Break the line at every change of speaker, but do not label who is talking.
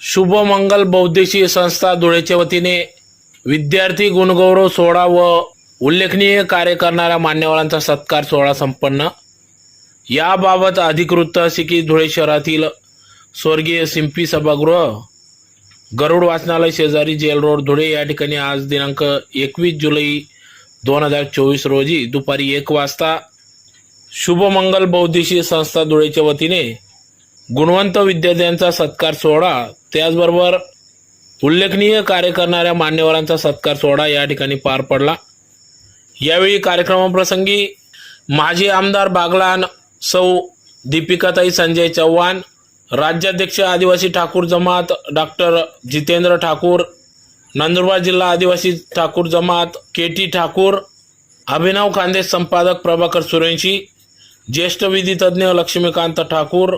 शुभमंगल बौद्धिक संस्था धुळेच्या वतीने विद्यार्थी गुणगौरव सोहळा व उल्लेखनीय कार्य करणाऱ्या मान्यवरांचा सत्कार सोहळा संपन्न। याबाबत अधिकृत असे की धुळे शहरातील स्वर्गीय सिंपी सभागृह, गरुड वाचनालय शेजारी जेल रोड धुळे या ठिकाणी आज दिनांक 21 जुलै 2024 रोजी दुपारी 1 वाजता शुभमंगल बौद्धिक संस्था धुळेच्या वतीने गुणवंत विद्यार्थ्यांचा सत्कार सोहळा, त्याचबरोबर उल्लेखनीय कार्य करणाऱ्या मान्यवरांचा सत्कार सोहळा या ठिकाणी पार पडला। यावेळी कार्यक्रमाप्रसंगी माजी आमदार बागलाण सौ दीपिकाताई संजय चव्हाण, राज्याध्यक्ष आदिवासी ठाकूर जमात डॉक्टर जितेंद्र ठाकूर, नंदुरबार जिल्हा आदिवासी ठाकूर जमात केटी ठाकूर, अभिनव खांदे संपादक प्रभाकर सुरेंशी, ज्येष्ठ विधितज्ञ लक्ष्मीकांत ठाकूर,